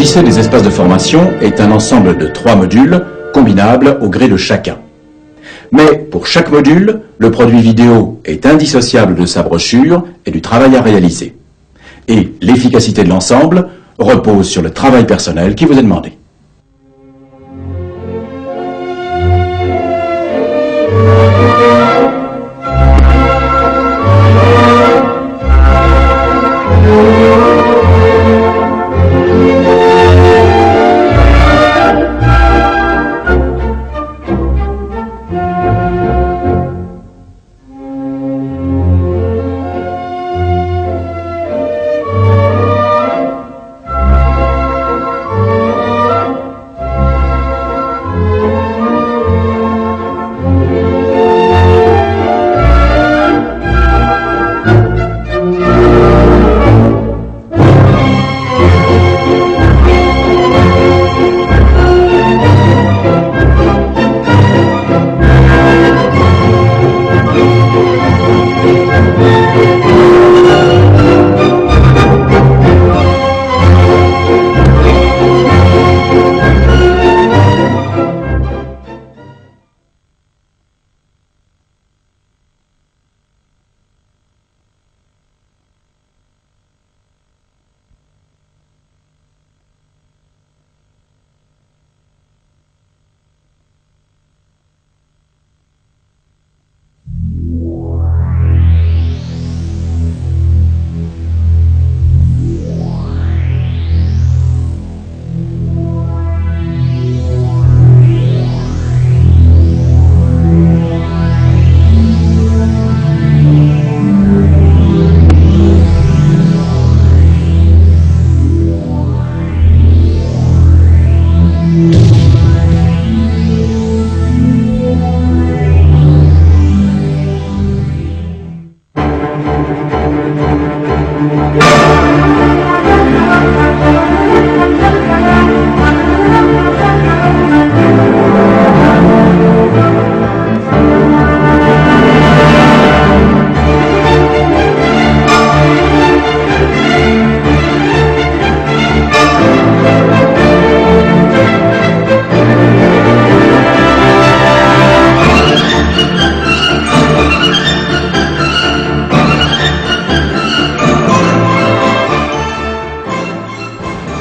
lycée des espaces de formation est un ensemble de 3 modules combinables au gré de chacun. Mais pour chaque module, le produit vidéo est indissociable de sa brochure et du travail à réaliser. Et l'efficacité de l'ensemble repose sur le travail personnel qui vous est demandé.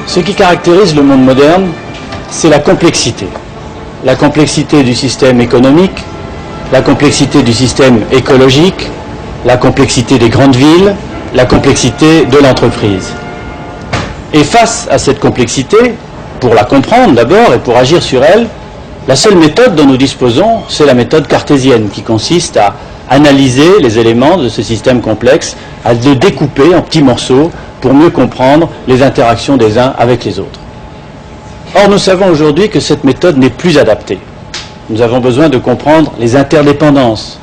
Ce qui caractérise le monde moderne, c'est la complexité. La complexité du système économique, la complexité du système écologique, la complexité des grandes villes, la complexité de l'entreprise. Et face à cette complexité, pour la comprendre d'abord et pour agir sur elle, la seule méthode dont nous disposons, c'est la méthode cartésienne, qui consiste à analyser les éléments de ce système complexe, à le découper en petits morceaux pour mieux comprendre les interactions des uns avec les autres. Or, nous savons aujourd'hui que cette méthode n'est plus adaptée. Nous avons besoin de comprendre les interdépendances.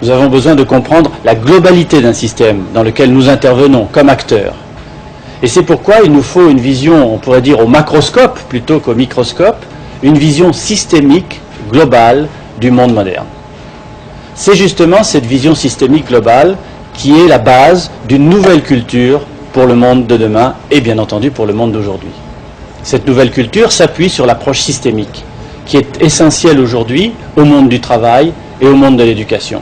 Nous avons besoin de comprendre la globalité d'un système dans lequel nous intervenons comme acteurs. Et c'est pourquoi il nous faut une vision, on pourrait dire au macroscope plutôt qu'au microscope, une vision systémique, globale du monde moderne. C'est justement cette vision systémique globale qui est la base d'une nouvelle culture pour le monde de demain et bien entendu pour le monde d'aujourd'hui. Cette nouvelle culture s'appuie sur l'approche systémique qui est essentielle aujourd'hui au monde du travail et au monde de l'éducation.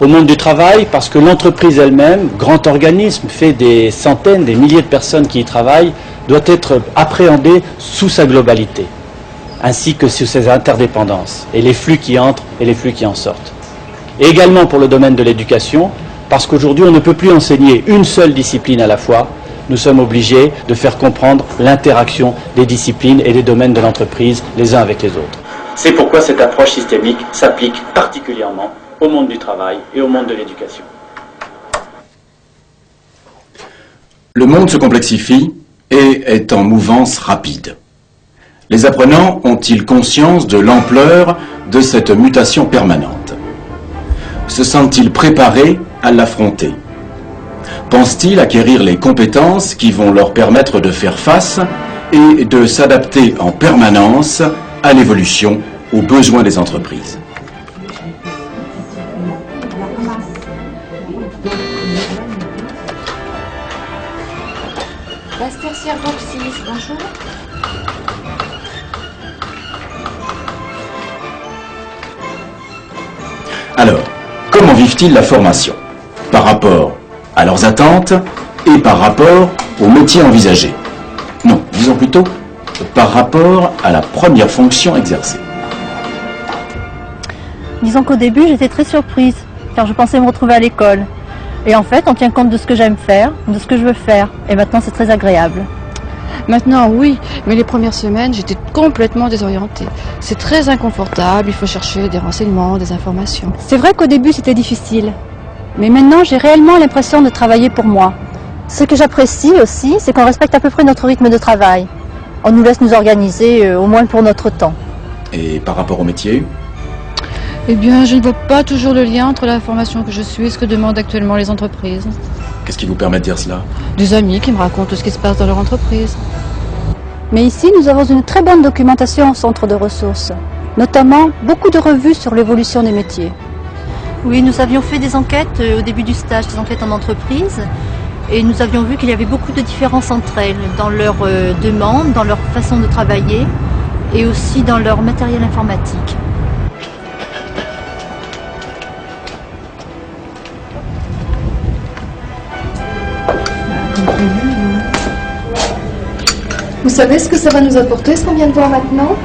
Au monde du travail parce que l'entreprise elle-même, grand organisme, fait des centaines, des milliers de personnes qui y travaillent, doit être appréhendée sous sa globalité, ainsi que sous ses interdépendances et les flux qui entrent et les flux qui en sortent. Et également pour le domaine de l'éducation, parce qu'aujourd'hui on ne peut plus enseigner une seule discipline à la fois, nous sommes obligés de faire comprendre l'interaction des disciplines et des domaines de l'entreprise les uns avec les autres. C'est pourquoi cette approche systémique s'applique particulièrement au monde du travail et au monde de l'éducation. Le monde se complexifie et est en mouvance rapide. Les apprenants ont-ils conscience de l'ampleur de cette mutation permanente? Se sentent-ils préparés à l'affronter? Pensent-ils acquérir les compétences qui vont leur permettre de faire face et de s'adapter en permanence à l'évolution, aux besoins des entreprises? Base tertiaire groupe 6, bonjour. Alors, comment vivent-ils la formation? Par rapport à leurs attentes et par rapport aux métiers envisagés? Non, disons plutôt par rapport à la première fonction exercée. Disons qu'au début, j'étais très surprise, car je pensais me retrouver à l'école. Et en fait, on tient compte de ce que j'aime faire, de ce que je veux faire. Et maintenant, c'est très agréable. Maintenant, oui, mais les premières semaines, j'étais complètement désorientée. C'est très inconfortable, il faut chercher des renseignements, des informations. C'est vrai qu'au début, c'était difficile. Mais maintenant, j'ai réellement l'impression de travailler pour moi. Ce que j'apprécie aussi, c'est qu'on respecte à peu près notre rythme de travail. On nous laisse nous organiser, au moins pour notre temps. Et par rapport au métier? Eh bien, je ne vois pas toujours le lien entre la formation que je suis et ce que demandent actuellement les entreprises. Qu'est-ce qui vous permet de dire cela? Des amis qui me racontent ce qui se passe dans leur entreprise. Mais ici, nous avons une très bonne documentation au centre de ressources. Notamment, beaucoup de revues sur l'évolution des métiers. Oui, nous avions fait des enquêtes au début du stage, des enquêtes en entreprise. Et nous avions vu qu'il y avait beaucoup de différences entre elles, dans leurs demandes, dans leur façon de travailler et aussi dans leur matériel informatique. Vous savez ce que ça va nous apporter, ce qu'on vient de voir maintenant?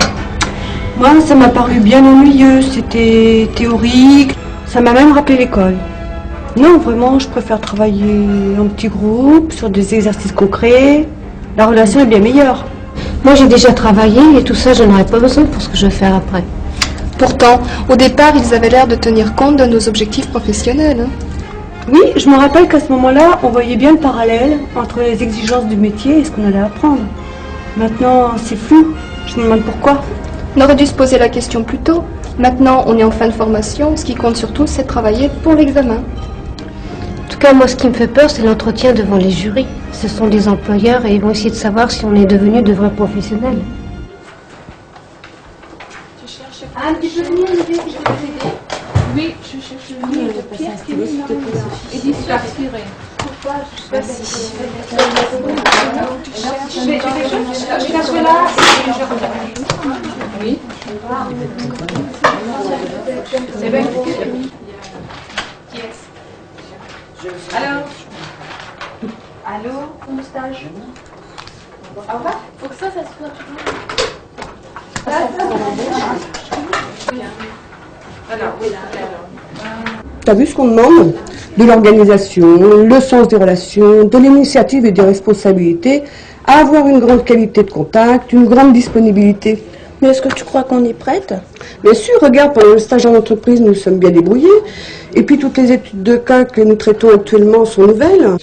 Moi, ça m'a paru bien ennuyeux, c'était théorique, ça m'a même rappelé l'école. Non, vraiment, je préfère travailler en petit groupe, sur des exercices concrets. La relation est bien meilleure. Moi, j'ai déjà travaillé et tout ça, je n'aurais pas besoin pour ce que je vais faire après. Pourtant, au départ, ils avaient l'air de tenir compte de nos objectifs professionnels. Hein. Oui, je me rappelle qu'à ce moment-là, on voyait bien le parallèle entre les exigences du métier et ce qu'on allait apprendre. Maintenant, c'est flou. Je me demande pourquoi. On aurait dû se poser la question plus tôt. Maintenant, on est en fin de formation. Ce qui compte surtout, c'est de travailler pour l'examen. En tout cas, moi, ce qui me fait peur, c'est l'entretien devant les jurys. Ce sont des employeurs et ils vont essayer de savoir si on est devenu de vrais professionnels. Un petit peu de mieux, Olivier, si je peux vous aider. Oui, je cherche le livre de Pierre Kémy et d'y s'inspirer. Pourquoi je suis passée? Je cache là et je reviens. Oui. C'est bien. Alors? Allô, mon stage? Au revoir. Faut que ça soit toujours. Alors, oui, T'as vu ce qu'on demande? De l'organisation, le sens des relations, de l'initiative et des responsabilités, à avoir une grande qualité de contact, une grande disponibilité. Mais est-ce que tu crois qu'on est prête? Bien sûr, regarde, pendant le stage en entreprise, nous sommes bien débrouillés. Et puis toutes les études de cas que nous traitons actuellement sont nouvelles.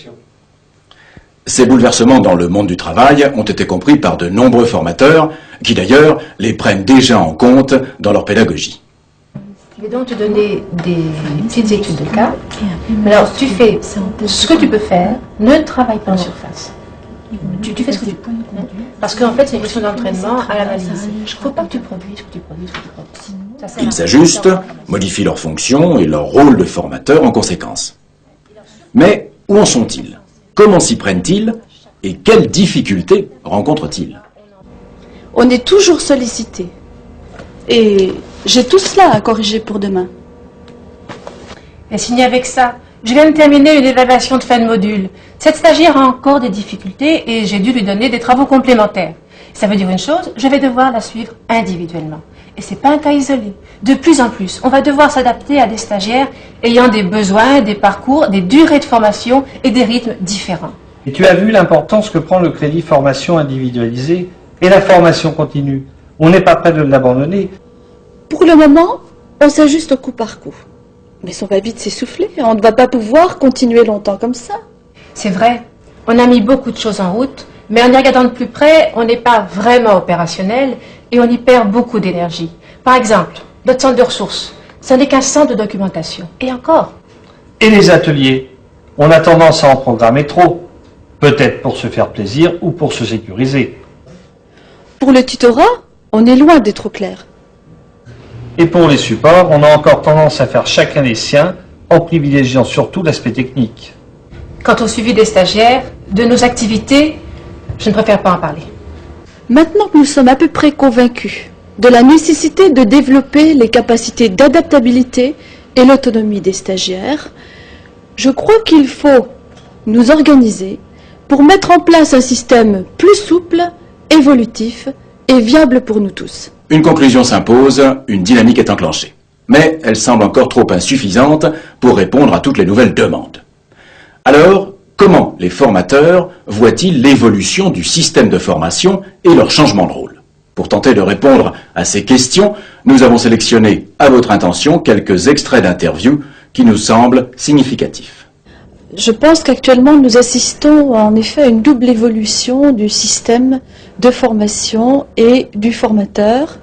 Ces bouleversements dans le monde du travail ont été compris par de nombreux formateurs, qui d'ailleurs les prennent déjà en compte dans leur pédagogie. Je vais donc te donner des petites études de cas. Alors, tu fais ce que tu peux faire, ne travaille pas en surface. Tu fais ce que tu peux. Parce qu'en fait, c'est une question d'entraînement à l'analyse. Il ne faut pas que tu produises, que tu produises, que tu produises. Ils s'ajustent, modifient leurs fonctions et leur rôle de formateur en conséquence. Mais où en sont-ils? Comment s'y prennent-ils? Et quelles difficultés rencontrent-ils? On est toujours sollicité. Et j'ai tout cela à corriger pour demain. Et signé avec ça, je viens de terminer une évaluation de fin de module. Cette stagiaire a encore des difficultés et j'ai dû lui donner des travaux complémentaires. Ça veut dire une chose, je vais devoir la suivre individuellement. Et c'est pas un cas isolé. De plus en plus, on va devoir s'adapter à des stagiaires ayant des besoins, des parcours, des durées de formation et des rythmes différents. Et tu as vu l'importance que prend le crédit formation individualisée et la formation continue. On n'est pas prêt de l'abandonner. Pour le moment, on s'ajuste au coup par coup. Mais on va vite s'essouffler. On ne va pas pouvoir continuer longtemps comme ça. C'est vrai, on a mis beaucoup de choses en route, mais en y regardant de plus près, on n'est pas vraiment opérationnel et on y perd beaucoup d'énergie. Par exemple, notre centre de ressources, ça n'est qu'un centre de documentation. Et encore. Et les ateliers, on a tendance à en programmer trop. Peut-être pour se faire plaisir ou pour se sécuriser. Pour le tutorat, on est loin d'être au clair. Et pour les supports, on a encore tendance à faire chacun les siens, en privilégiant surtout l'aspect technique. Quant au suivi des stagiaires, de nos activités, Je ne préfère pas en parler. Maintenant que nous sommes à peu près convaincus de la nécessité de développer les capacités d'adaptabilité et l'autonomie des stagiaires, je crois qu'il faut nous organiser pour mettre en place un système plus souple, évolutif et viable pour nous tous. Une conclusion s'impose, une dynamique est enclenchée. Mais elle semble encore trop insuffisante pour répondre à toutes les nouvelles demandes. Alors, comment les formateurs voient-ils l'évolution du système de formation et leur changement de rôle? Pour tenter de répondre à ces questions, nous avons sélectionné, à votre intention, quelques extraits d'interviews qui nous semblent significatifs. Je pense qu'actuellement nous assistons en effet à une double évolution du système de formation et du formateur.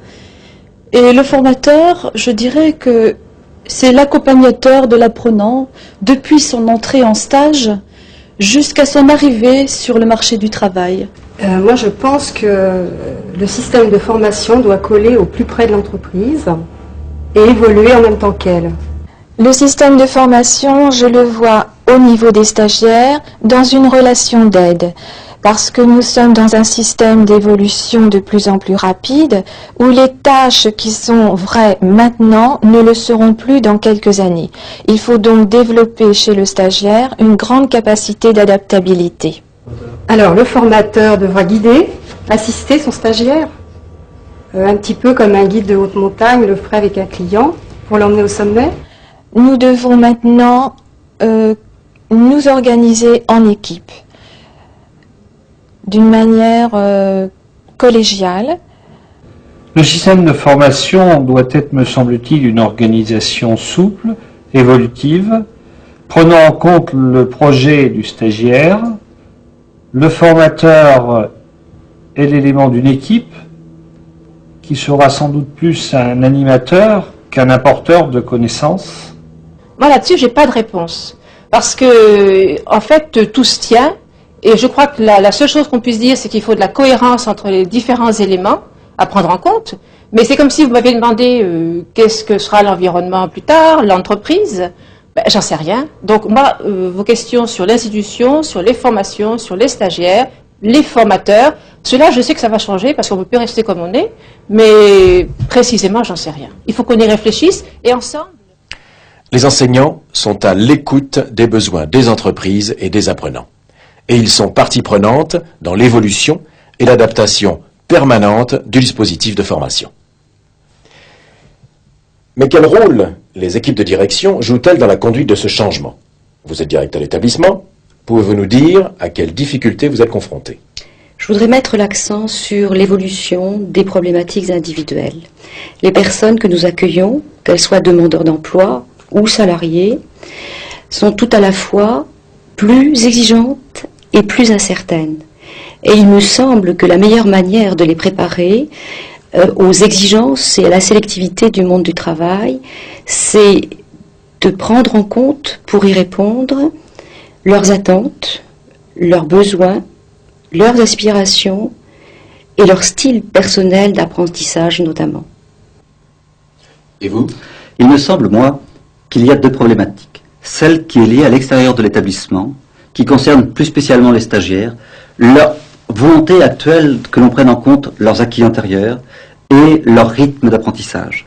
Et le formateur, je dirais que c'est l'accompagnateur de l'apprenant depuis son entrée en stage jusqu'à son arrivée sur le marché du travail. Moi, je pense que le système de formation doit coller au plus près de l'entreprise et évoluer en même temps qu'elle. Le système de formation, je le vois au niveau des stagiaires dans une relation d'aide. Parce que nous sommes dans un système d'évolution de plus en plus rapide, où les tâches qui sont vraies maintenant ne le seront plus dans quelques années. Il faut donc développer chez le stagiaire une grande capacité d'adaptabilité. Alors, le formateur devra guider, assister son stagiaire, un petit peu comme un guide de haute montagne le ferait avec un client, pour l'emmener au sommet. Nous devons maintenant nous organiser en équipe, d'une manière collégiale. Le système de formation doit être, me semble-t-il, une organisation souple, évolutive, prenant en compte le projet du stagiaire. Le formateur est l'élément d'une équipe qui sera sans doute plus un animateur qu'un apporteur de connaissances. Moi, là-dessus, j'ai pas de réponse. Parce que, en fait, tout se tient. Et je crois que la seule chose qu'on puisse dire, c'est qu'il faut de la cohérence entre les différents éléments à prendre en compte. Mais c'est comme si vous m'aviez demandé qu'est-ce que sera l'environnement plus tard, l'entreprise. Ben, j'en sais rien. Donc moi, vos questions sur l'institution, sur les formations, sur les stagiaires, les formateurs, cela, je sais que ça va changer parce qu'on ne peut plus rester comme on est. Mais précisément, j'en sais rien. Il faut qu'on y réfléchisse et ensemble. Les enseignants sont à l'écoute des besoins des entreprises et des apprenants. Et ils sont partie prenante dans l'évolution et l'adaptation permanente du dispositif de formation. Mais quel rôle les équipes de direction jouent-elles dans la conduite de ce changement? Vous êtes directeur d'établissement, pouvez-vous nous dire à quelles difficultés vous êtes confrontés? Je voudrais mettre l'accent sur l'évolution des problématiques individuelles. Les personnes que nous accueillons, qu'elles soient demandeurs d'emploi ou salariés, sont tout à la fois plus exigeantes et plus incertaines. Et il me semble que la meilleure manière de les préparer aux exigences et à la sélectivité du monde du travail, c'est de prendre en compte, pour y répondre, leurs attentes, leurs besoins, leurs aspirations et leur style personnel d'apprentissage notamment. Et vous? Il me semble, moi, qu'il y a deux problématiques. Celle qui est liée à l'extérieur de l'établissement, qui concerne plus spécialement les stagiaires, leur volonté actuelle que l'on prenne en compte leurs acquis antérieurs et leur rythme d'apprentissage.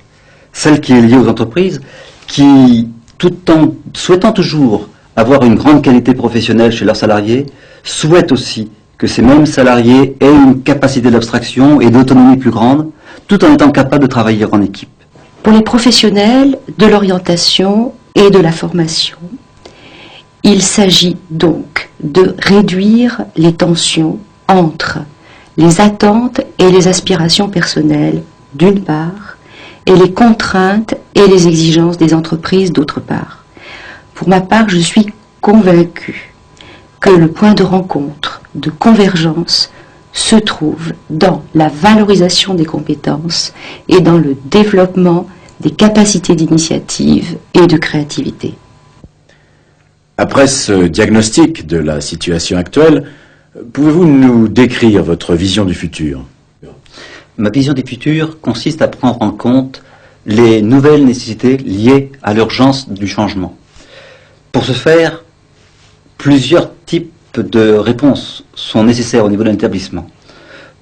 Celle qui est liée aux entreprises, qui, tout en souhaitant toujours avoir une grande qualité professionnelle chez leurs salariés, souhaitent aussi que ces mêmes salariés aient une capacité d'abstraction et d'autonomie plus grande, tout en étant capables de travailler en équipe. Pour les professionnels de l'orientation et de la formation, il s'agit donc de réduire les tensions entre les attentes et les aspirations personnelles, d'une part, et les contraintes et les exigences des entreprises, d'autre part. Pour ma part, je suis convaincue que le point de rencontre, de convergence, se trouve dans la valorisation des compétences et dans le développement des capacités d'initiative et de créativité. Après ce diagnostic de la situation actuelle, pouvez-vous nous décrire votre vision du futur? Ma vision du futur consiste à prendre en compte les nouvelles nécessités liées à l'urgence du changement. Pour ce faire, plusieurs types de réponses sont nécessaires au niveau d'un établissement.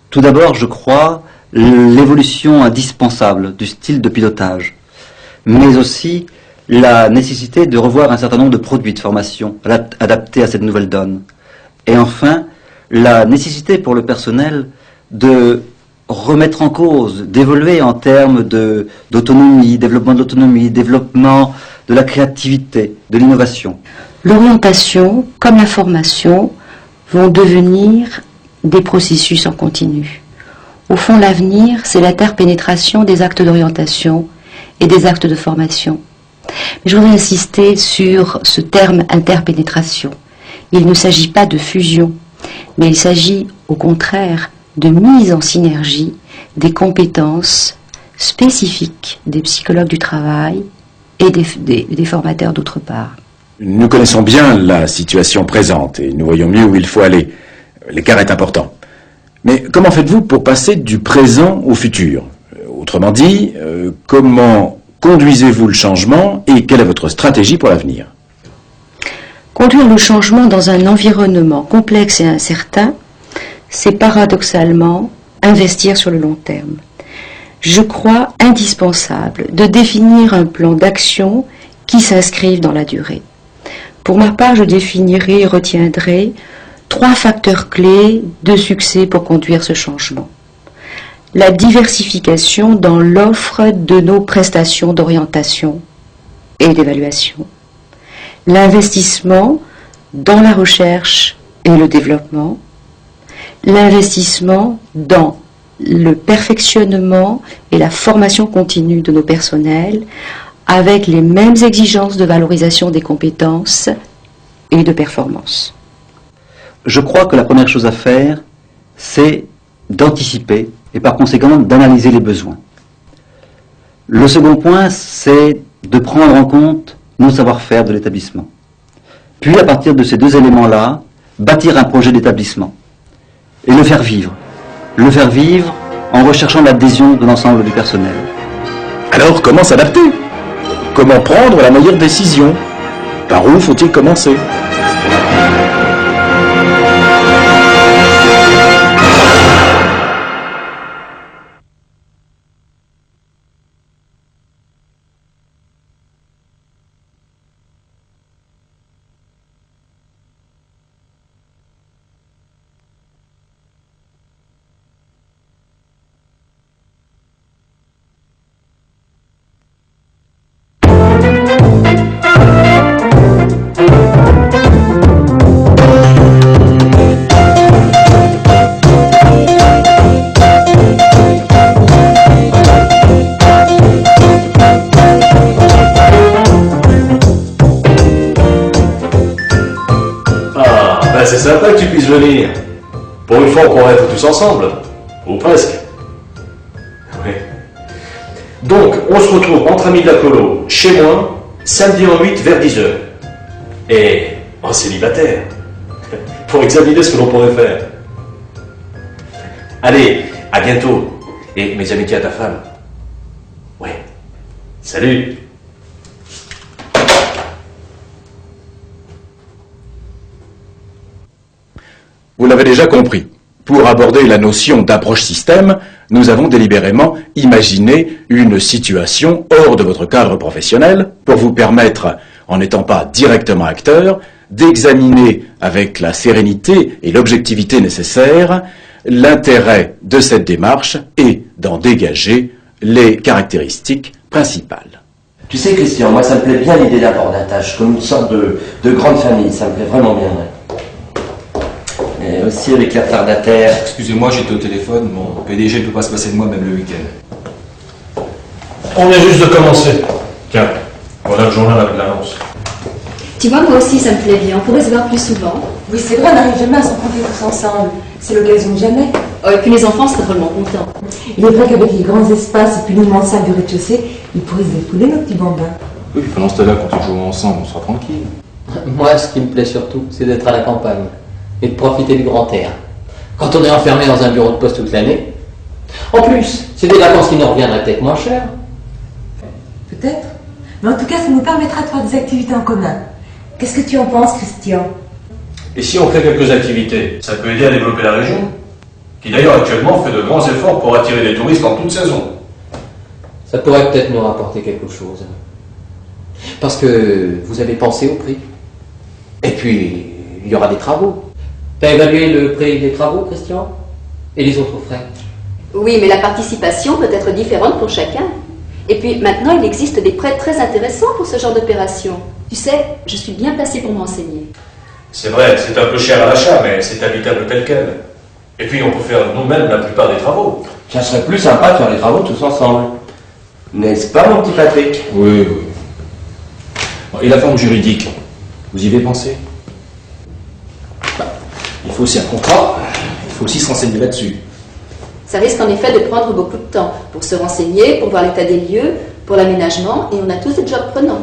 Tout d'abord, je crois, l'évolution indispensable du style de pilotage, mais aussi la nécessité de revoir un certain nombre de produits de formation adaptés à cette nouvelle donne. Et enfin, la nécessité pour le personnel de remettre en cause, d'évoluer en termes d'autonomie, développement de l'autonomie, développement de la créativité, de l'innovation. L'orientation, comme la formation, vont devenir des processus en continu. Au fond, l'avenir, c'est l'interpénétration des actes d'orientation et des actes de formation. Mais je voudrais insister sur ce terme interpénétration. Il ne s'agit pas de fusion, mais il s'agit au contraire de mise en synergie des compétences spécifiques des psychologues du travail et des formateurs d'autre part. Nous connaissons bien la situation présente et nous voyons mieux où il faut aller. L'écart est important. Mais comment faites-vous pour passer du présent au futur? Autrement dit, comment conduisez-vous le changement et quelle est votre stratégie pour l'avenir? Conduire le changement dans un environnement complexe et incertain, c'est paradoxalement investir sur le long terme. Je crois indispensable de définir un plan d'action qui s'inscrive dans la durée. Pour ma part, je définirai et retiendrai 3 facteurs clés de succès pour conduire ce changement. La diversification dans l'offre de nos prestations d'orientation et d'évaluation. L'investissement dans la recherche et le développement. L'investissement dans le perfectionnement et la formation continue de nos personnels avec les mêmes exigences de valorisation des compétences et de performance. Je crois que la première chose à faire, c'est d'anticiper et par conséquent d'analyser les besoins. Le second point, c'est de prendre en compte nos savoir-faire de l'établissement. Puis, à partir de ces 2 éléments-là, bâtir un projet d'établissement et le faire vivre. Le faire vivre en recherchant l'adhésion de l'ensemble du personnel. Alors, comment s'adapter? Comment prendre la meilleure décision? Par où faut-il commencer? C'est sympa que tu puisses venir. Pour une fois, on pourrait être tous ensemble. Ou presque. Oui. Donc, on se retrouve entre amis de la colo, chez moi, samedi en 8 vers 10h. Et en célibataire. Pour examiner ce que l'on pourrait faire. Allez, à bientôt. Et mes amitiés à ta femme. Ouais. Salut. Vous l'avez déjà compris. Pour aborder la notion d'approche système, nous avons délibérément imaginé une situation hors de votre cadre professionnel pour vous permettre, en n'étant pas directement acteur, d'examiner avec la sérénité et l'objectivité nécessaires l'intérêt de cette démarche et d'en dégager les caractéristiques principales. Tu sais, Christian, moi ça me plaît bien l'idée d'abordatage, comme une sorte de grande famille, ça me plaît vraiment bien. Ouais. Et aussi avec la retardataire. Excusez-moi, j'étais au téléphone, mon PDG ne peut pas se passer de moi même le week-end. On vient juste de commencer. Tiens, voilà le journal avec l'annonce. Tu vois, moi aussi ça me plaît bien, on pourrait se voir plus souvent. Oui, c'est vrai, on n'arrive jamais à se rencontrer tous ensemble. C'est l'occasion de jamais. Oh, et puis les enfants seraient drôlement contents. Il est vrai qu'avec les grands espaces et puis l'immense salle du rez-de-chaussée, ils pourraient se dépouler nos petits bambins. Oui, pendant ce temps-là, quand on joue ensemble, on sera tranquille. Moi, ce qui me plaît surtout, c'est d'être à la campagne et de profiter du grand air. Quand on est enfermé dans un bureau de poste toute l'année. En plus, c'est des vacances qui nous reviendraient peut-être moins cher. Et si on fait quelques activités, ça peut aider à développer la région, qui d'ailleurs actuellement fait de grands efforts pour attirer des touristes en toute saison. Ça pourrait peut-être nous rapporter quelque chose. Parce que vous avez pensé au prix. Et puis, il y aura des travaux. T'as évalué le prix des travaux, Christian? Et les autres frais? Oui, mais la participation peut être différente pour chacun. Et puis maintenant, il existe des prêts très intéressants pour ce genre d'opération. Tu sais, je suis bien placée pour me renseigner. C'est vrai, c'est un peu cher à l'achat, mais c'est habitable tel quel. Et puis on peut faire nous-mêmes la plupart des travaux. Ça serait plus sympa de faire les travaux tous ensemble. N'est-ce pas, mon petit Patrick? Oui, oui. Bon, et la forme juridique, vous y avez pensé? Il faut aussi un contrat, il faut aussi se renseigner là-dessus. Ça risque en effet de prendre beaucoup de temps pour se renseigner, pour voir l'état des lieux, pour l'aménagement, et on a tous des jobs prenants.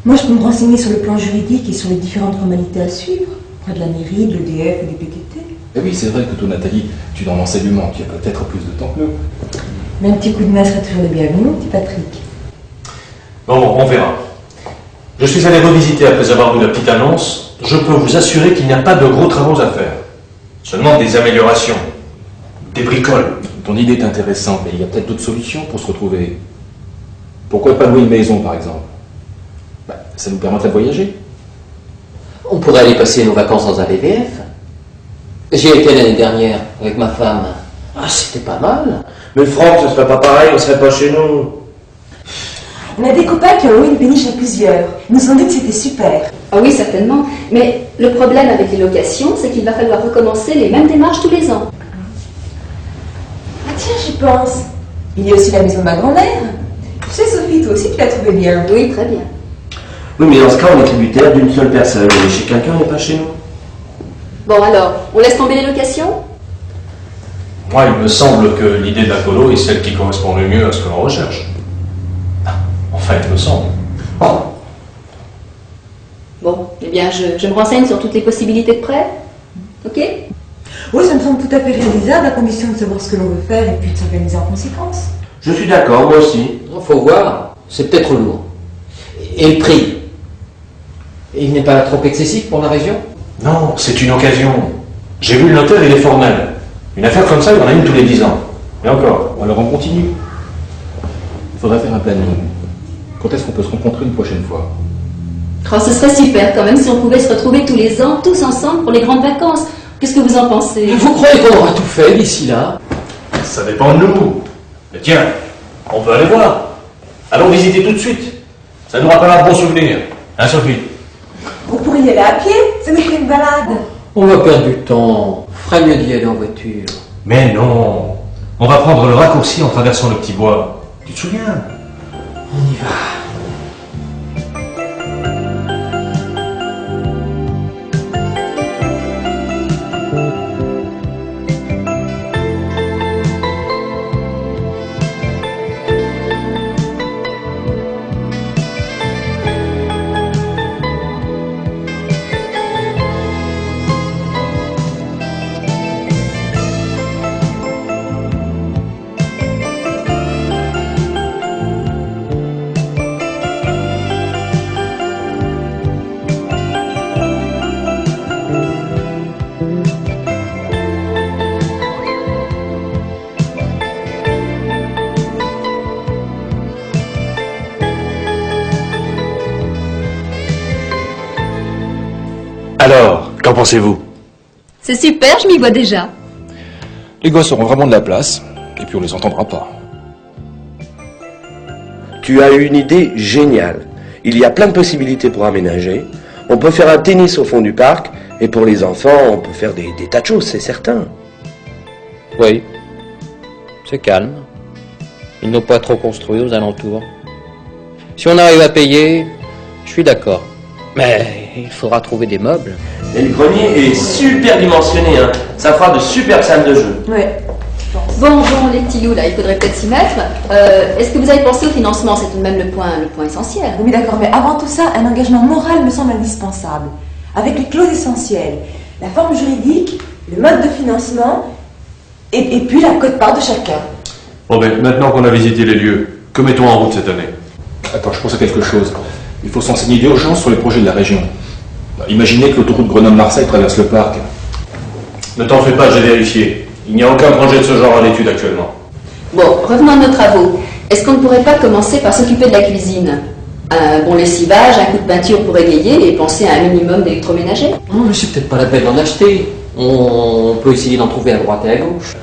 Moi, je peux me renseigner sur le plan juridique et sur les différentes formalités à suivre, auprès de la mairie, de l'EDF et des PTT. Et oui, c'est vrai que toi, Nathalie, tu es dans l'enseignement, tu as peut-être plus de temps que nous. Mais un petit coup de main serait toujours le bienvenu, mon petit Patrick. Bon, on verra. Je suis allé revisiter après avoir vu la petite annonce. Je peux vous assurer qu'il n'y a pas de gros travaux à faire. Seulement des améliorations, des bricoles. Ton idée est intéressante, mais il y a peut-être d'autres solutions pour se retrouver. Pourquoi pas louer une maison, par exemple? Ça nous permettrait de voyager. On pourrait aller passer nos vacances dans un VVF. J'y étais l'année dernière avec ma femme. Ah, c'était pas mal. Mais Franck, ce serait pas pareil, on serait pas chez nous. On a des copains qui ont loué une péniche à plusieurs. Ils nous ont dit que c'était super. Ah oui, certainement. Mais le problème avec les locations, c'est qu'il va falloir recommencer les mêmes démarches tous les ans. Ah tiens, j'y pense. Il y a aussi la maison de ma grand-mère. Tu sais, Sophie, toi aussi, tu l'as trouvée bien. Oui, très bien. Oui, mais dans ce cas, on est tributaire d'une seule personne. On est chez quelqu'un, on n'est pas chez nous. Bon alors, on laisse tomber les locations? Moi, il me semble que l'idée de la colo est celle qui correspond le mieux à ce que l'on recherche. Enfin, il me semble. Bon, eh bien, je me renseigne sur toutes les possibilités de prêt. Ok? Oui, ça me semble tout à fait réalisable, à condition de savoir ce que l'on veut faire et puis de s'organiser en conséquence. Je suis d'accord, moi aussi. Faut voir, c'est peut-être lourd. Et le prix? Il n'est pas trop excessif pour la région? Non, c'est une occasion. J'ai vu le notaire, il est formel. Une affaire comme ça, il y en a une tous les 10 ans. Et encore. Alors on continue. Il faudrait faire un planning. Quand est-ce qu'on peut se rencontrer une prochaine fois? Oh, ce serait super quand même si on pouvait se retrouver tous les ans, tous ensemble pour les grandes vacances. Qu'est-ce que vous en pensez? Vous croyez qu'on aura tout fait d'ici là? Ça dépend de nous. Mais tiens, on peut aller voir. Allons visiter tout de suite. Ça nous rappellera de bons souvenirs. Hein, Sophie? Vous pourriez y aller à pied, ça nous fait une balade. On va perdre du temps. Ferait mieux d'y aller en voiture. Mais non. On va prendre le raccourci en traversant le petit bois. Tu te souviens? On y va. Alors, qu'en pensez-vous? C'est super, je m'y vois déjà. Les gosses auront vraiment de la place, et puis on les entendra pas. Tu as eu une idée géniale. Il y a plein de possibilités pour aménager. On peut faire un tennis au fond du parc, et pour les enfants, on peut faire des tas de choses, c'est certain. Oui. C'est calme. Ils n'ont pas trop construit aux alentours. Si on arrive à payer, je suis d'accord. Mais il faudra trouver des meubles. Et le grenier est super dimensionné, hein. Ça fera de super salles de jeu. Ouais. Bon, les petits loups, là, il faudrait peut-être s'y mettre. Est-ce que vous avez pensé au financement? C'est tout de même le point essentiel. Oui, d'accord, mais avant tout ça, un engagement moral me semble indispensable. Avec les clauses essentielles, la forme juridique, le mode de financement, et puis la quote-part de chacun. Bon ben, maintenant qu'on a visité les lieux, que mettons en route cette année? Attends, je pense à quelque chose. Il faut s'enseigner d'urgence sur les projets de la région. Imaginez que l'autoroute Grenoble-Marseille traverse le parc. Ne t'en fais pas, j'ai vérifié. Il n'y a aucun projet de ce genre à l'étude actuellement. Bon, revenons à nos travaux. Est-ce qu'on ne pourrait pas commencer par s'occuper de la cuisine? Un bon lessivage, un coup de peinture pour égayer et penser à un minimum d'électroménager? Non, mais c'est peut-être pas la peine d'en acheter. On peut essayer d'en trouver à droite et à gauche.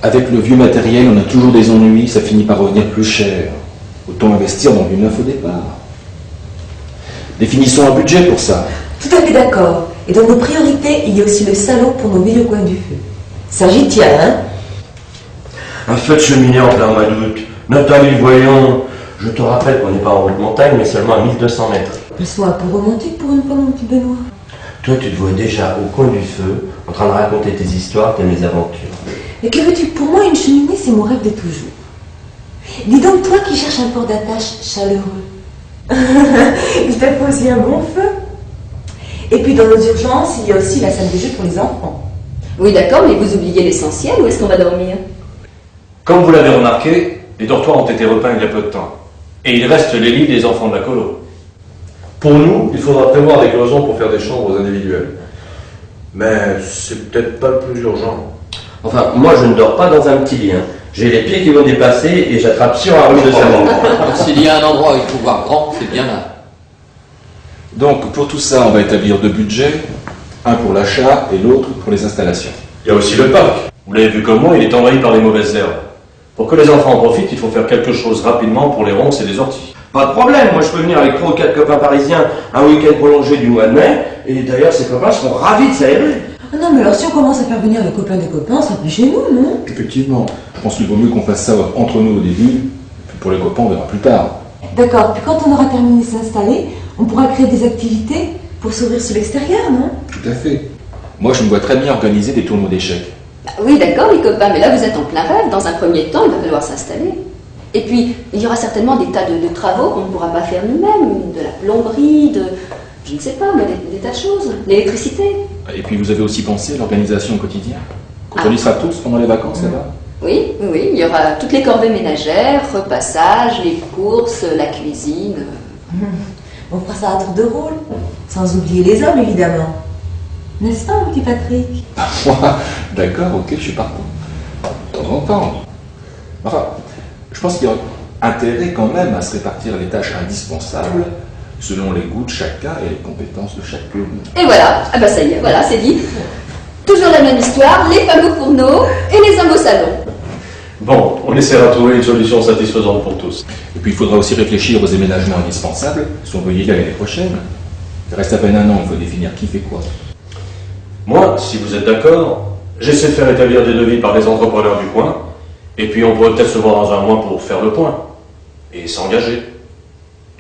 Avec le vieux matériel, on a toujours des ennuis, ça finit par revenir plus cher. Autant investir dans du neuf au départ. Définissons un budget pour ça. Tout à fait d'accord. Et dans nos priorités, il y a aussi le salon pour nos vieux coins du feu. Ça, j'y tiens, hein? Un feu de cheminée en plein mois d'août. Nathalie, voyons. Je te rappelle qu'on n'est pas en haute montagne, mais seulement à 1200 mètres. Je sois un peu romantique pour une fois, mon petit Benoît. Toi, tu te vois déjà au coin du feu, en train de raconter tes histoires, tes mésaventures. Et que veux-tu? Pour moi, une cheminée, c'est mon rêve de toujours. Dis donc, toi qui cherches un port d'attache chaleureux. Il te faut aussi un bon feu. Et puis, dans nos urgences, il y a aussi la salle de jeu pour les enfants. Oui, d'accord, mais vous oubliez l'essentiel. Où est-ce qu'on va dormir? Comme vous l'avez remarqué, les dortoirs ont été repeints il y a peu de temps. Et il reste les lits des enfants de la colo. Pour nous, il faudra prévoir des cloisons pour faire des chambres individuelles. Mais c'est peut-être pas le plus urgent. Enfin, moi, je ne dors pas dans un petit lit. Hein. J'ai les pieds qui vont dépasser et j'attrape sur un rhume de cerveau. S'il y a un endroit où il faut voir grand, c'est bien là. Donc, pour tout ça, on va établir deux budgets. Un pour l'achat et l'autre pour les installations. Il y a aussi le parc. Vous l'avez vu comme moi, il est envahi par les mauvaises herbes. Pour que les enfants en profitent, il faut faire quelque chose rapidement pour les ronces et les orties. Pas de problème, moi je peux venir avec 3 ou 4 copains parisiens un week-end prolongé du mois de mai, et d'ailleurs ces copains seront ravis de s'aérer. Ah non, mais alors si on commence à faire venir les copains des copains, ça fait chez nous, non? Effectivement, je pense qu'il vaut mieux qu'on fasse ça entre nous au début, puis pour les copains on verra plus tard. D'accord, puis quand on aura terminé de s'installer, on pourra créer des activités pour s'ouvrir sur l'extérieur, non? Tout à fait. Moi je me vois très bien organiser des tournois d'échecs. Bah oui, d'accord, les copains, mais là vous êtes en plein rêve. Dans un premier temps, il va falloir s'installer. Et puis, il y aura certainement des tas de travaux qu'on ne pourra pas faire nous-mêmes, de la plomberie, je ne sais pas, mais des tas de choses, l'électricité. Et puis vous avez aussi pensé à l'organisation au quotidien? Quand on y sera tous pendant les vacances, ça va? Oui, oui, il y aura toutes les corvées ménagères, repassage, les courses, la cuisine. On fera ça à tour de rôle, sans oublier les hommes, évidemment. N'est-ce pas, mon petit Patrick? D'accord, ok, je suis partant. De temps en temps. Enfin, je pense qu'il y a intérêt quand même à se répartir les tâches indispensables selon les goûts de chacun et les compétences de chacune. Et voilà, ah bah ça y est, voilà, c'est dit. Toujours la même histoire, les femmes au fourneau et les hommes au salon. Bon, on essaiera de trouver une solution satisfaisante pour tous. Et puis il faudra aussi réfléchir aux aménagements indispensables si on veut y aller l'année prochaine. Il reste à peine un an, il faut définir qui fait quoi. Moi, si vous êtes d'accord, j'essaie de faire établir des devis par les entrepreneurs du coin, et puis on pourrait peut-être se voir dans un mois pour faire le point, et s'engager.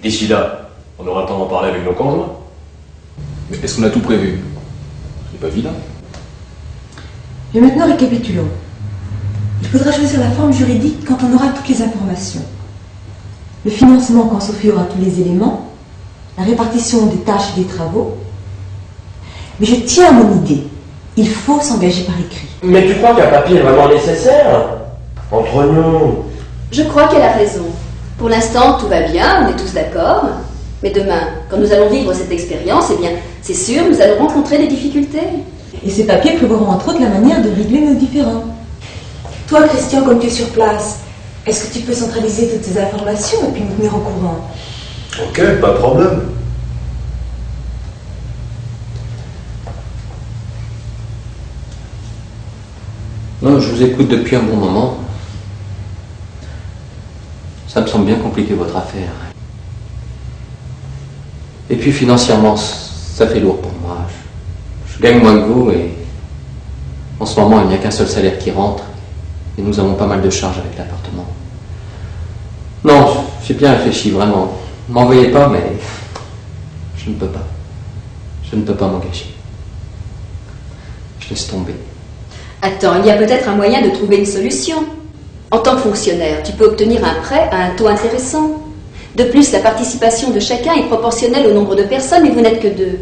D'ici là, on aura le temps d'en parler avec nos conjoints. Mais est-ce qu'on a tout prévu? C'est pas évident. Et maintenant, récapitulons. Il faudra choisir la forme juridique quand on aura toutes les informations. Le financement quand Sophie aura tous les éléments, la répartition des tâches et des travaux. Mais je tiens à mon idée. Il faut s'engager par écrit. Mais tu crois qu'un papier est vraiment nécessaire? Entre nous. Je crois qu'elle a raison. Pour l'instant, tout va bien, on est tous d'accord. Mais demain, quand nous allons vivre cette expérience, eh bien, c'est sûr, nous allons rencontrer des difficultés. Et ces papiers prévoiront entre autres la manière de régler nos différends. Toi, Christian, comme tu es sur place, est-ce que tu peux centraliser toutes ces informations et puis nous tenir au courant? Ok, pas de problème. Non, je vous écoute depuis un bon moment. Ça me semble bien compliqué votre affaire. Et puis financièrement, ça fait lourd pour moi. Je gagne moins que vous et en ce moment, il n'y a qu'un seul salaire qui rentre et nous avons pas mal de charges avec l'appartement. Non, j'ai bien réfléchi, vraiment. M'envoyez pas, mais je ne peux pas. Je ne peux pas m'engager. Je laisse tomber. Attends, il y a peut-être un moyen de trouver une solution. En tant que fonctionnaire, tu peux obtenir un prêt à un taux intéressant. De plus, la participation de chacun est proportionnelle au nombre de personnes et vous n'êtes que 2.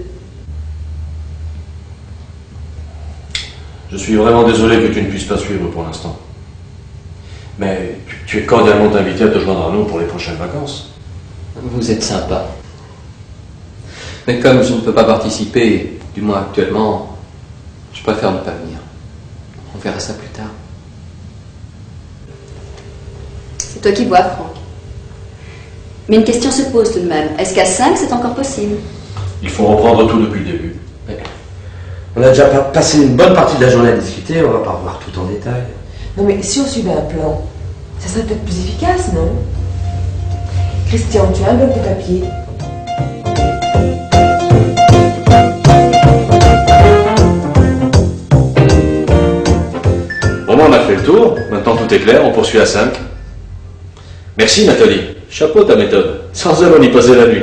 Je suis vraiment désolé que tu ne puisses pas suivre pour l'instant. Mais tu es cordialement invité à te joindre à nous pour les prochaines vacances. Vous êtes sympa. Mais comme je ne peux pas participer, du moins actuellement, je préfère ne pas venir. On verra ça plus tard. C'est toi qui vois, Franck. Mais une question se pose tout de même. Est-ce qu'à 5, c'est encore possible? Il faut reprendre tout depuis le début. On a déjà passé une bonne partie de la journée à discuter, on va pas revoir tout en détail. Non mais si on suivait un plan, ça serait peut-être plus efficace, non? Christian, tu as un bloc de papier? Bon, on a fait le tour. Maintenant tout est clair, on poursuit à 5. Merci Nathalie. Chapeau ta méthode. Sans elle, on y passait la nuit.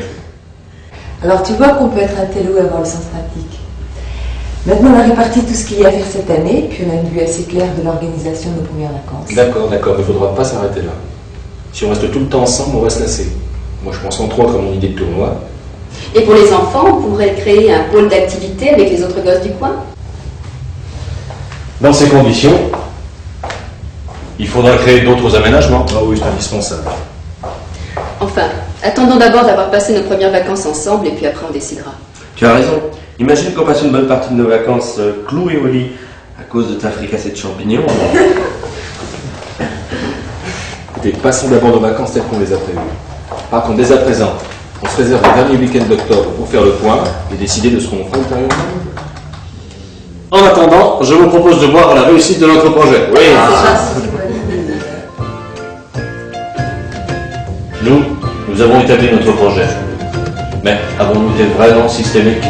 Alors tu vois qu'on peut être un télo et avoir le sens pratique. Maintenant on a réparti tout ce qu'il y a à faire cette année, puis on a une vue assez claire de l'organisation de nos premières vacances. D'accord, mais il ne faudra pas s'arrêter là. Si on reste tout le temps ensemble, on va se lasser. Moi, je pense entre autres à mon idée de tournoi. Et pour les enfants, on pourrait créer un pôle d'activité avec les autres gosses du coin? Dans ces conditions, il faudra créer d'autres aménagements. Ah oui, c'est indispensable. Enfin, attendons d'abord d'avoir passé nos premières vacances ensemble et puis après on décidera. Tu as raison. Imagine qu'on passe une bonne partie de nos vacances cloués au lit à cause de ta fricassée de champignons. Écoutez, passons d'abord nos vacances telles qu'on les a prévues. Par contre, dès à présent, on se réserve le dernier week-end d'octobre pour faire le point et décider de ce qu'on fera ultérieurement. En attendant, je vous propose de voir la réussite de notre projet. Oui. Nous avons établi notre projet. Mais avons-nous été vraiment systémiques?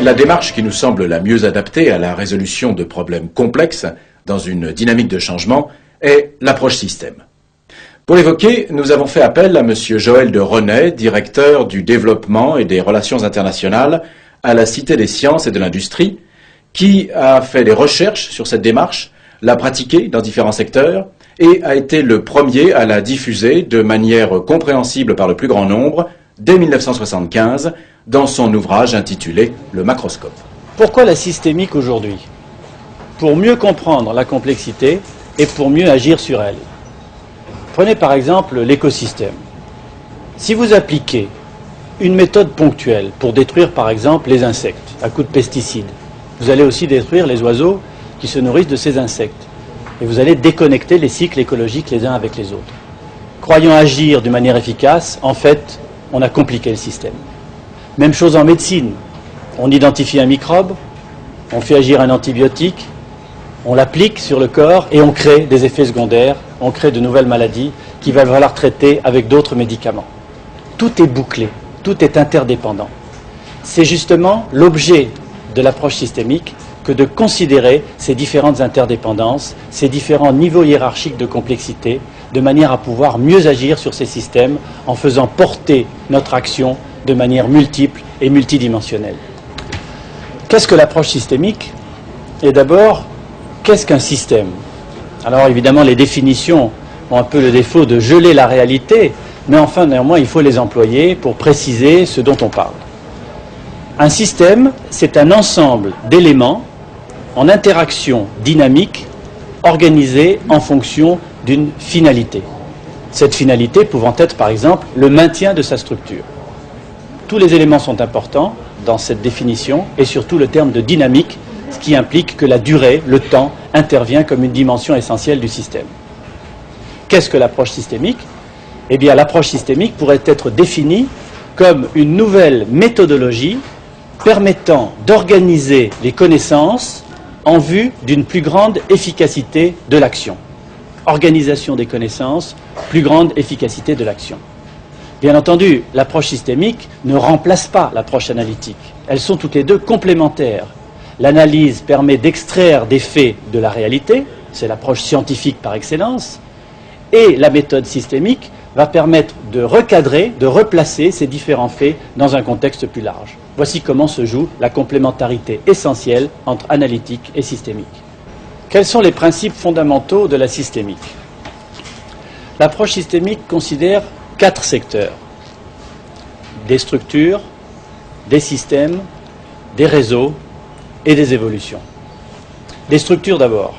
La démarche qui nous semble la mieux adaptée à la résolution de problèmes complexes dans une dynamique de changement est l'approche système. Pour l'évoquer, nous avons fait appel à M. Joël de Renet, directeur du développement et des relations internationales à la Cité des sciences et de l'industrie, qui a fait des recherches sur cette démarche, l'a pratiquée dans différents secteurs et a été le premier à la diffuser de manière compréhensible par le plus grand nombre dès 1975 dans son ouvrage intitulé « Le macroscope ». Pourquoi la systémique aujourd'hui? Pour mieux comprendre la complexité et pour mieux agir sur elle. Prenez par exemple l'écosystème. Si vous appliquez une méthode ponctuelle pour détruire par exemple les insectes à coups de pesticides, vous allez aussi détruire les oiseaux qui se nourrissent de ces insectes. Et vous allez déconnecter les cycles écologiques les uns avec les autres. Croyant agir d'une manière efficace, en fait, on a compliqué le système. Même chose en médecine. On identifie un microbe, on fait agir un antibiotique, on l'applique sur le corps et on crée des effets secondaires, on crée de nouvelles maladies qui va falloir traiter avec d'autres médicaments. Tout est bouclé, tout est interdépendant. C'est justement l'objet de l'approche systémique que de considérer ces différentes interdépendances, ces différents niveaux hiérarchiques de complexité, de manière à pouvoir mieux agir sur ces systèmes en faisant porter notre action de manière multiple et multidimensionnelle. Qu'est-ce que l'approche systémique? Et d'abord, qu'est-ce qu'un système? Alors évidemment, les définitions ont un peu le défaut de geler la réalité, mais enfin, néanmoins, il faut les employer pour préciser ce dont on parle. Un système, c'est un ensemble d'éléments en interaction dynamique organisés en fonction d'une finalité. Cette finalité pouvant être, par exemple, le maintien de sa structure. Tous les éléments sont importants dans cette définition, et surtout le terme de dynamique, ce qui implique que la durée, le temps, intervient comme une dimension essentielle du système. Qu'est-ce que l'approche systémique? Eh bien, l'approche systémique pourrait être définie comme une nouvelle méthodologie permettant d'organiser les connaissances en vue d'une plus grande efficacité de l'action. Organisation des connaissances, plus grande efficacité de l'action. Bien entendu, l'approche systémique ne remplace pas l'approche analytique. Elles sont toutes les deux complémentaires. L'analyse permet d'extraire des faits de la réalité, c'est l'approche scientifique par excellence, et la méthode systémique va permettre de recadrer, de replacer ces différents faits dans un contexte plus large. Voici comment se joue la complémentarité essentielle entre analytique et systémique. Quels sont les principes fondamentaux de la systémique? L'approche systémique considère 4 secteurs: des structures, des systèmes, des réseaux et des évolutions. Des structures d'abord.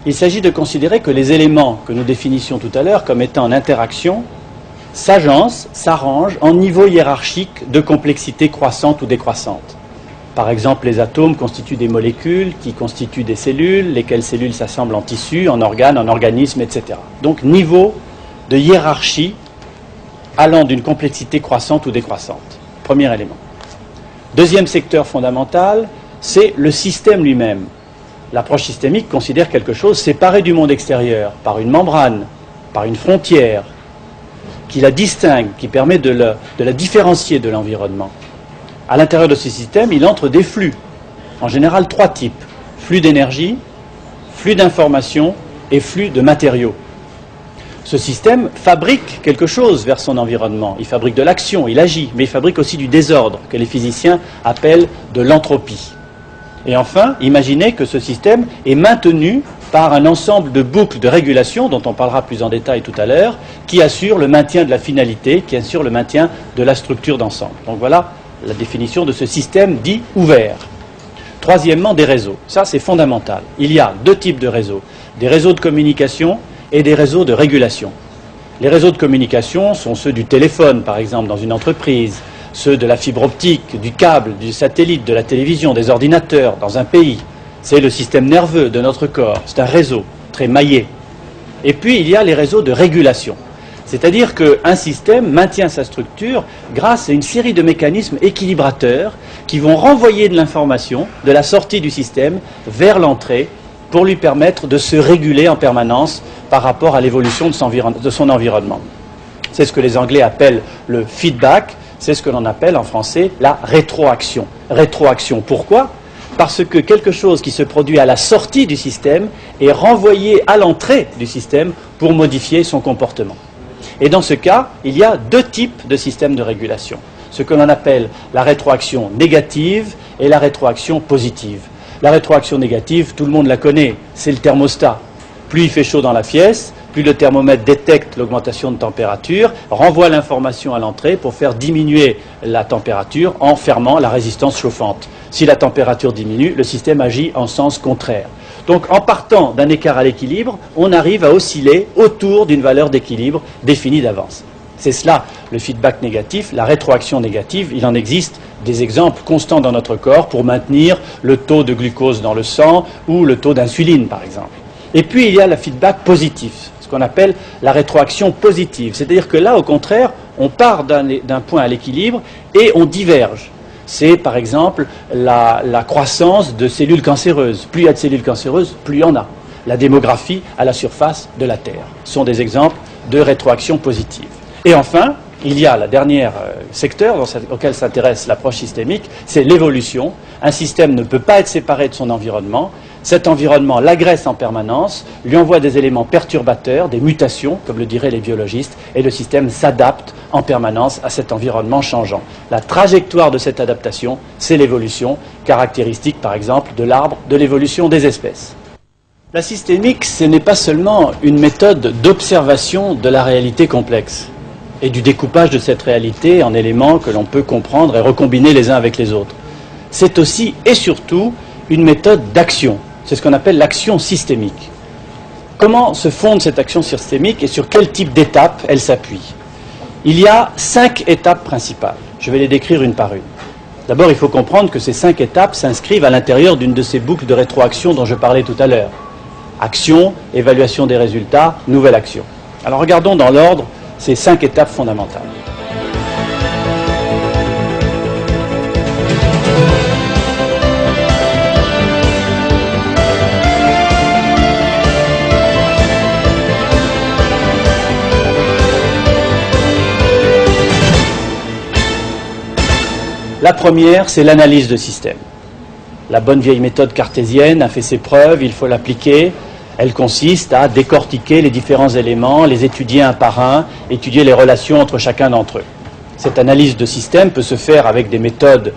Il s'agit de considérer que les éléments que nous définissions tout à l'heure comme étant en interaction s'agencent, s'arrangent en niveau hiérarchique de complexité croissante ou décroissante. Par exemple, les atomes constituent des molécules qui constituent des cellules, lesquelles cellules s'assemblent en tissus, en organes, en organismes, etc. Donc niveau de hiérarchie allant d'une complexité croissante ou décroissante. Premier élément. Deuxième secteur fondamental, c'est le système lui-même. L'approche systémique considère quelque chose séparé du monde extérieur par une membrane, par une frontière, qui la distingue, qui permet de la différencier de l'environnement. À l'intérieur de ce système, il entre des flux, en général 3 types: flux d'énergie, flux d'information et flux de matériaux. Ce système fabrique quelque chose vers son environnement. Il fabrique de l'action, il agit, mais il fabrique aussi du désordre, que les physiciens appellent de l'entropie. Et enfin, imaginez que ce système est maintenu par un ensemble de boucles de régulation, dont on parlera plus en détail tout à l'heure, qui assurent le maintien de la finalité, qui assurent le maintien de la structure d'ensemble. Donc voilà la définition de ce système dit ouvert. Troisièmement, des réseaux. Ça, c'est fondamental. Il y a 2 types de réseaux: des réseaux de communication et des réseaux de régulation. Les réseaux de communication sont ceux du téléphone, par exemple, dans une entreprise, ceux de la fibre optique, du câble, du satellite, de la télévision, des ordinateurs dans un pays. C'est le système nerveux de notre corps. C'est un réseau très maillé. Et puis, il y a les réseaux de régulation. C'est-à-dire qu'un système maintient sa structure grâce à une série de mécanismes équilibrateurs qui vont renvoyer de l'information de la sortie du système vers l'entrée pour lui permettre de se réguler en permanence par rapport à l'évolution de son environnement. C'est ce que les Anglais appellent le feedback, c'est ce que l'on appelle en français la rétroaction. Rétroaction, pourquoi? Parce que quelque chose qui se produit à la sortie du système est renvoyé à l'entrée du système pour modifier son comportement. Et dans ce cas, il y a 2 types de systèmes de régulation. Ce que l'on appelle la rétroaction négative et la rétroaction positive. La rétroaction négative, tout le monde la connaît, c'est le thermostat. Plus il fait chaud dans la pièce, plus le thermomètre détecte l'augmentation de température, renvoie l'information à l'entrée pour faire diminuer la température en fermant la résistance chauffante. Si la température diminue, le système agit en sens contraire. Donc en partant d'un écart à l'équilibre, on arrive à osciller autour d'une valeur d'équilibre définie d'avance. C'est cela le feedback négatif, la rétroaction négative. Il en existe des exemples constants dans notre corps pour maintenir le taux de glucose dans le sang ou le taux d'insuline par exemple. Et puis il y a le feedback positif, ce qu'on appelle la rétroaction positive. C'est-à-dire que là, au contraire, on part d'un point à l'équilibre et on diverge. C'est par exemple la croissance de cellules cancéreuses. Plus il y a de cellules cancéreuses, plus il y en a. La démographie à la surface de la Terre sont des exemples de rétroaction positive. Et enfin, il y a le dernier secteur auquel s'intéresse l'approche systémique, c'est l'évolution. Un système ne peut pas être séparé de son environnement. Cet environnement l'agresse en permanence, lui envoie des éléments perturbateurs, des mutations, comme le diraient les biologistes, et le système s'adapte en permanence à cet environnement changeant. La trajectoire de cette adaptation, c'est l'évolution, caractéristique par exemple de l'arbre de l'évolution des espèces. La systémique, ce n'est pas seulement une méthode d'observation de la réalité complexe et du découpage de cette réalité en éléments que l'on peut comprendre et recombiner les uns avec les autres. C'est aussi et surtout une méthode d'action. C'est ce qu'on appelle l'action systémique. Comment se fonde cette action systémique et sur quel type d'étapes elle s'appuie? Il y a 5 étapes principales. Je vais les décrire une par une. D'abord, il faut comprendre que ces 5 étapes s'inscrivent à l'intérieur d'une de ces boucles de rétroaction dont je parlais tout à l'heure. Action, évaluation des résultats, nouvelle action. Alors regardons dans l'ordre ces 5 étapes fondamentales. La première, c'est l'analyse de système. La bonne vieille méthode cartésienne a fait ses preuves, il faut l'appliquer. Elle consiste à décortiquer les différents éléments, les étudier un par un, étudier les relations entre chacun d'entre eux. Cette analyse de système peut se faire avec des méthodes,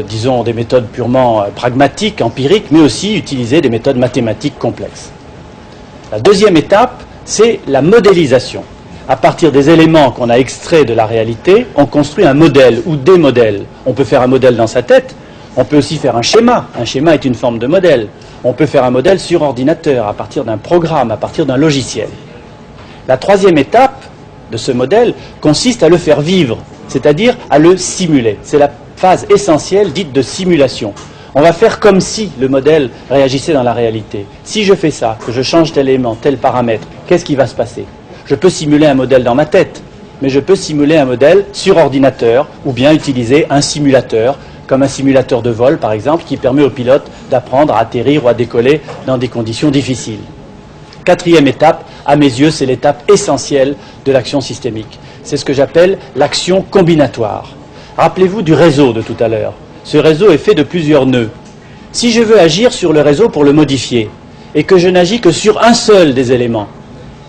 disons des méthodes purement pragmatiques, empiriques, mais aussi utiliser des méthodes mathématiques complexes. La deuxième étape, c'est la modélisation. À partir des éléments qu'on a extraits de la réalité, on construit un modèle ou des modèles. On peut faire un modèle dans sa tête, on peut aussi faire un schéma. Un schéma est une forme de modèle. On peut faire un modèle sur ordinateur, à partir d'un programme, à partir d'un logiciel. La troisième étape de ce modèle consiste à le faire vivre, c'est-à-dire à le simuler. C'est la phase essentielle dite de simulation. On va faire comme si le modèle réagissait dans la réalité. Si je fais ça, que je change tel élément, tel paramètre, qu'est-ce qui va se passer? Je peux simuler un modèle dans ma tête, mais je peux simuler un modèle sur ordinateur ou bien utiliser un simulateur, comme un simulateur de vol par exemple, qui permet au pilote d'apprendre à atterrir ou à décoller dans des conditions difficiles. Quatrième étape, à mes yeux, c'est l'étape essentielle de l'action systémique. C'est ce que j'appelle l'action combinatoire. Rappelez-vous du réseau de tout à l'heure. Ce réseau est fait de plusieurs nœuds. Si je veux agir sur le réseau pour le modifier, et que je n'agis que sur un seul des éléments,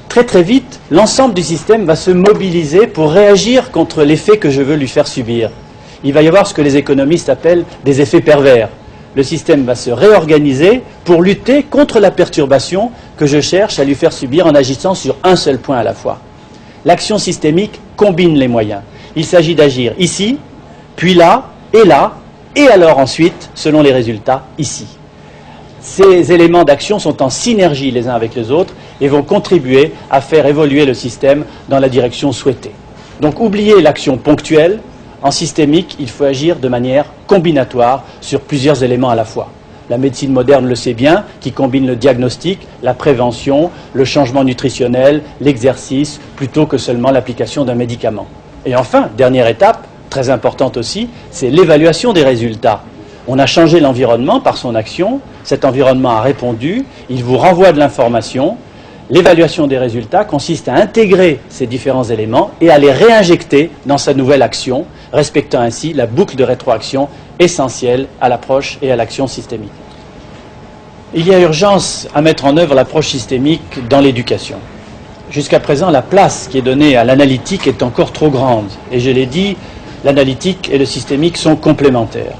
très très vite, l'ensemble du système va se mobiliser pour réagir contre l'effet que je veux lui faire subir. Il va y avoir ce que les économistes appellent des effets pervers. Le système va se réorganiser pour lutter contre la perturbation que je cherche à lui faire subir en agissant sur un seul point à la fois. L'action systémique combine les moyens. Il s'agit d'agir ici, puis là, et alors ensuite, selon les résultats, ici. Ces éléments d'action sont en synergie les uns avec les autres et vont contribuer à faire évoluer le système dans la direction souhaitée. Donc oubliez l'action ponctuelle. En systémique, il faut agir de manière combinatoire sur plusieurs éléments à la fois. La médecine moderne le sait bien, qui combine le diagnostic, la prévention, le changement nutritionnel, l'exercice, plutôt que seulement l'application d'un médicament. Et enfin, dernière étape, très importante aussi, c'est l'évaluation des résultats. On a changé l'environnement par son action, cet environnement a répondu, il vous renvoie de l'information. L'évaluation des résultats consiste à intégrer ces différents éléments et à les réinjecter dans sa nouvelle action, respectant ainsi la boucle de rétroaction essentielle à l'approche et à l'action systémique. Il y a urgence à mettre en œuvre l'approche systémique dans l'éducation. Jusqu'à présent, la place qui est donnée à l'analytique est encore trop grande. Et je l'ai dit, l'analytique et le systémique sont complémentaires.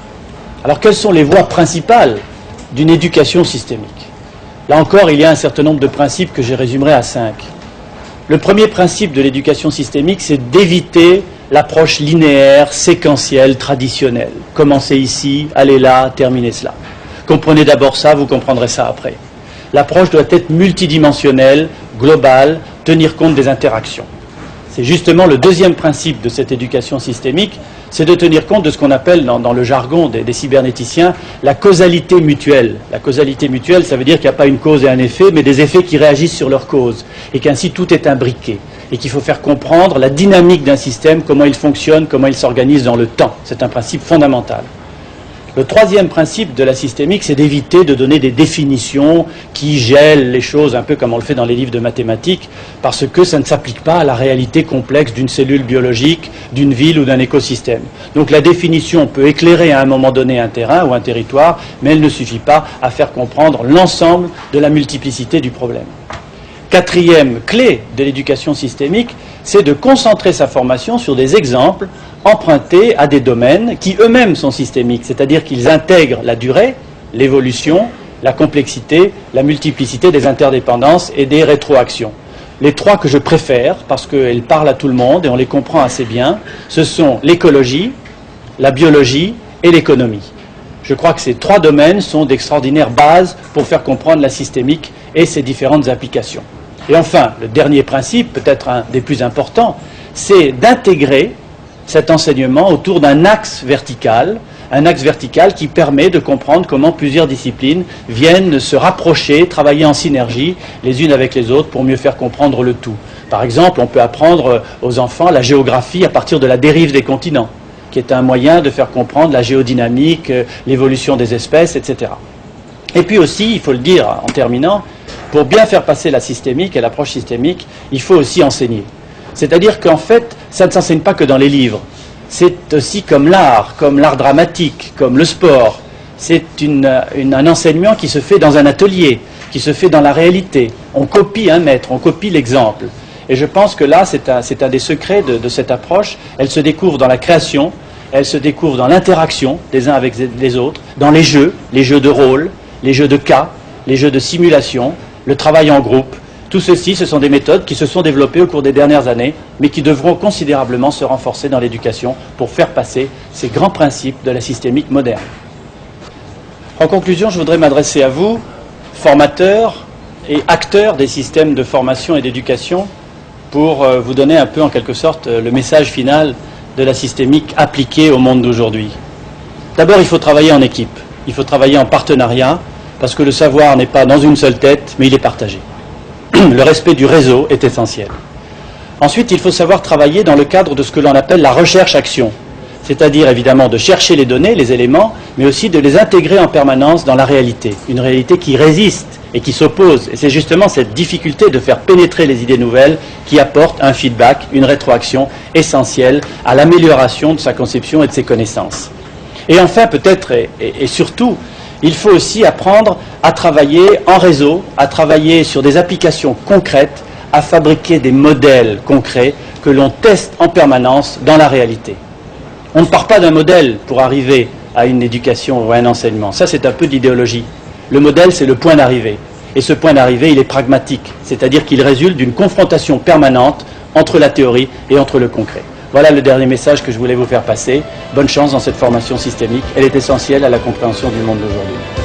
Alors, quelles sont les voies principales d'une éducation systémique? Là encore, il y a un certain nombre de principes que je résumerai à 5. Le premier principe de l'éducation systémique, c'est d'éviter l'approche linéaire, séquentielle, traditionnelle. Commencez ici, allez là, terminez cela. Comprenez d'abord ça, vous comprendrez ça après. L'approche doit être multidimensionnelle, globale, tenir compte des interactions. C'est justement le deuxième principe de cette éducation systémique, c'est de tenir compte de ce qu'on appelle dans le jargon des cybernéticiens la causalité mutuelle. La causalité mutuelle, ça veut dire qu'il n'y a pas une cause et un effet, mais des effets qui réagissent sur leur cause, et qu'ainsi tout est imbriqué, et qu'il faut faire comprendre la dynamique d'un système, comment il fonctionne, comment il s'organise dans le temps. C'est un principe fondamental. Le troisième principe de la systémique, c'est d'éviter de donner des définitions qui gèlent les choses, un peu comme on le fait dans les livres de mathématiques, parce que ça ne s'applique pas à la réalité complexe d'une cellule biologique, d'une ville ou d'un écosystème. Donc la définition peut éclairer à un moment donné un terrain ou un territoire, mais elle ne suffit pas à faire comprendre l'ensemble de la multiplicité du problème. Quatrième clé de l'éducation systémique, c'est de concentrer sa formation sur des exemples empruntés à des domaines qui eux-mêmes sont systémiques, c'est-à-dire qu'ils intègrent la durée, l'évolution, la complexité, la multiplicité des interdépendances et des rétroactions. Les trois que je préfère, parce qu'elles parlent à tout le monde et on les comprend assez bien, ce sont l'écologie, la biologie et l'économie. Je crois que ces trois domaines sont d'extraordinaires bases pour faire comprendre la systémique et ses différentes applications. Et enfin, le dernier principe, peut-être un des plus importants, c'est d'intégrer cet enseignement autour d'un axe vertical qui permet de comprendre comment plusieurs disciplines viennent se rapprocher, travailler en synergie les unes avec les autres pour mieux faire comprendre le tout. Par exemple, on peut apprendre aux enfants la géographie à partir de la dérive des continents, qui est un moyen de faire comprendre la géodynamique, l'évolution des espèces, etc. Et puis aussi, il faut le dire en terminant, pour bien faire passer la systémique et l'approche systémique, il faut aussi enseigner. C'est-à-dire qu'en fait, ça ne s'enseigne pas que dans les livres. c'est aussi comme l'art dramatique, comme le sport. C'est un enseignement qui se fait dans un atelier, qui se fait dans la réalité. On copie un maître, on copie l'exemple. Et je pense que là, c'est un des secrets de cette approche. Elle se découvre dans la création, elle se découvre dans l'interaction des uns avec les autres, dans les jeux de rôle, les jeux de cas, les jeux de simulation, le travail en groupe. Tout ceci, ce sont des méthodes qui se sont développées au cours des dernières années, mais qui devront considérablement se renforcer dans l'éducation pour faire passer ces grands principes de la systémique moderne. En conclusion, je voudrais m'adresser à vous, formateurs et acteurs des systèmes de formation et d'éducation, pour vous donner un peu, en quelque sorte, le message final de la systémique appliquée au monde d'aujourd'hui. D'abord, il faut travailler en équipe, il faut travailler en partenariat, parce que le savoir n'est pas dans une seule tête, mais il est partagé. Le respect du réseau est essentiel. Ensuite, il faut savoir travailler dans le cadre de ce que l'on appelle la recherche-action, c'est-à-dire évidemment de chercher les données, les éléments, mais aussi de les intégrer en permanence dans la réalité, une réalité qui résiste et qui s'oppose. Et c'est justement cette difficulté de faire pénétrer les idées nouvelles qui apporte un feedback, une rétroaction essentielle à l'amélioration de sa conception et de ses connaissances. Et enfin, peut-être et surtout, il faut aussi apprendre à travailler en réseau, à travailler sur des applications concrètes, à fabriquer des modèles concrets que l'on teste en permanence dans la réalité. On ne part pas d'un modèle pour arriver à une éducation ou à un enseignement. Ça, c'est un peu d'idéologie. Le modèle, c'est le point d'arrivée. Et ce point d'arrivée, il est pragmatique, c'est-à-dire qu'il résulte d'une confrontation permanente entre la théorie et entre le concret. Voilà le dernier message que je voulais vous faire passer. Bonne chance dans cette formation systémique. Elle est essentielle à la compréhension du monde d'aujourd'hui.